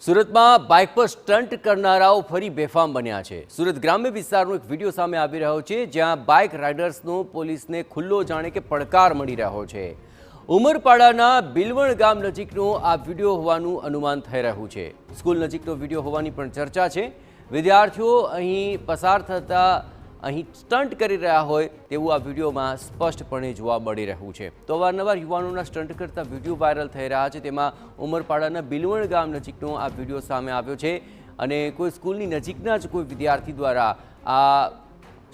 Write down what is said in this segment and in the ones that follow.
સુરતમાં બાઇક પર સ્ટન્ટ કરનારાઓ ફરી બેફામ બન્યા છે। સુરત ગ્રામ્ય વિસ્તારનો એક વિડીયો સામે આવી રહ્યો છે, જ્યાં બાઇક રાઇડર્સનો પોલીસને ખુલ્લો જાણે કે પડકાર મળી રહ્યો છે। ઉમરપાડાના બિલવણ ગામ નજીકનો આ વિડીયો હોવાનું અનુમાન થઈ રહ્યું છે। સ્કૂલ નજીકનો વિડીયો હોવાની પણ ચર્ચા છે। વિદ્યાર્થીઓ અહીં પસાર થતા અહીં સ્ટન્ટ કરી રહ્યા હોય તેવું આ વિડીયોમાં સ્પષ્ટપણે જોવા મળી રહ્યું છે। તો અવારનવાર યુવાનોના સ્ટન્ટ કરતા વિડીયો વાયરલ થઈ રહ્યા છે। તેમાં ઉમરપાડાના બિલવણ ગામ નજીકનો આ વિડીયો સામે આવ્યો છે અને કોઈ સ્કૂલની નજીકના જ કોઈ વિદ્યાર્થી દ્વારા આ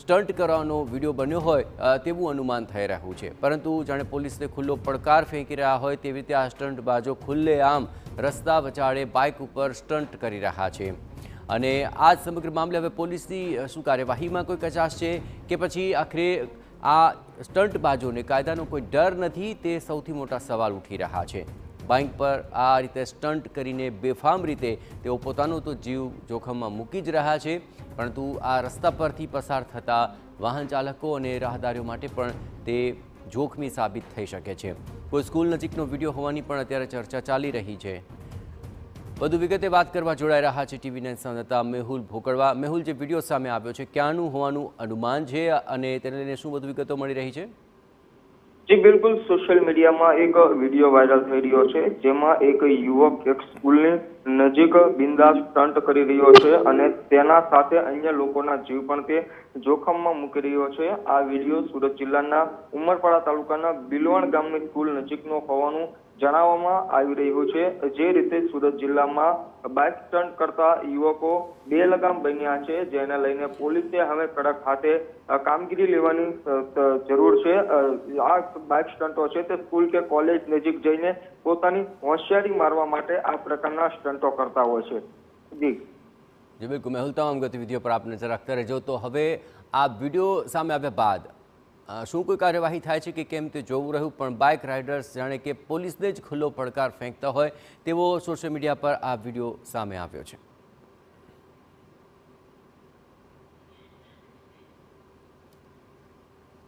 સ્ટન્ટ કરવાનો વિડીયો બન્યો હોય તેવું અનુમાન થઈ રહ્યું છે। પરંતુ જાણે પોલીસને ખુલ્લો પડકાર ફેંકી રહ્યા હોય તેવી રીતે આ સ્ટન્ટબાજો ખુલ્લેઆમ રસ્તા વચાળે બાઇક ઉપર સ્ટન્ટ કરી રહ્યા છે। અને આ સમગ્ર મામલે હવે પોલીસની શું કાર્યવાહીમાં કોઈ કચાશ છે કે પછી આખરે આ સ્ટન્ટબાજોને કાયદાનો કોઈ ડર નથી, તે સૌથી મોટા સવાલ ઉઠી રહ્યા છે। બાઇક પર આ રીતે સ્ટન્ટ કરીને બેફામ રીતે તેઓ પોતાનો તો જીવ જોખમમાં મૂકી જ રહ્યા છે, પરંતુ આ રસ્તા પરથી પસાર થતા વાહન ચાલકો અને રાહદારીઓ માટે પણ તે જોખમી સાબિત થઈ શકે છે। કોઈ સ્કૂલ નજીકનો વિડીયો હોવાની પણ અત્યારે ચર્ચા ચાલી રહી છે। વધુ વિગતે વાત કરવા જોડાઈ રહ્યા છે ટીવી9 સંવાદદાતા મેહુલ ભોકડવા। મેહુલ, જે વિડીયો સામે આવ્યો છે ક્યાંનું હોવાનું અનુમાન છે અને તેને લઈને શું વધુ વિગતો મળી રહી છે? જી બિલકુલ, સોશિયલ મીડિયામાં એક વિડીયો વાયરલ થઈ રહ્યો છે, જેમાં એક યુવક એક સ્કૂલની નજીક બિંદાસ સ્ટન્ટ કરી રહ્યો છે અને તેના સાથે અન્ય લોકોના જીવ પણ તે જોખમમાં મૂકી રહ્યો છે। આ વિડીયો સુરત જિલ્લાના ઉમરપાડા તાલુકાના બિલવણ ગામની સ્કૂલ નજીકનો હોવાનું જણાવવામાં આવી રહ્યું છે। જે રીતે સુરત જિલ્લામાં બાઇક સ્ટન્ટ કરતા યુવકો બેલગામ બન્યા છે, જેને લઈને પોલીસે હવે કડક હાથે કામગીરી લેવાની જરૂર છે। આ બાઇક સ્ટન્ટો છે તે સ્કૂલ કે કોલેજ નજીક જઈને પોતાની હોશિયારી મારવા માટે આ પ્રકારના સ્ટન્ટો કરતા હોય છે। જી બિલકુલ મેહુલ, તમામ ગતિવિધિઓ પર આપ નજર રાખતા રહેજો। તો હવે આ વિડીયો સામે આવ્યા બાદ શું કોઈ કાર્યવાહી થાય છે કે કેમ તે જોવું રહ્યું, પણ બાઇક રાઇડર્સ જાણે કે પોલીસને જ ખુલ્લો પડકાર ફેંકતા હોય તેવો સોશિયલ મીડિયા પર આ વિડીયો સામે આવ્યો છે।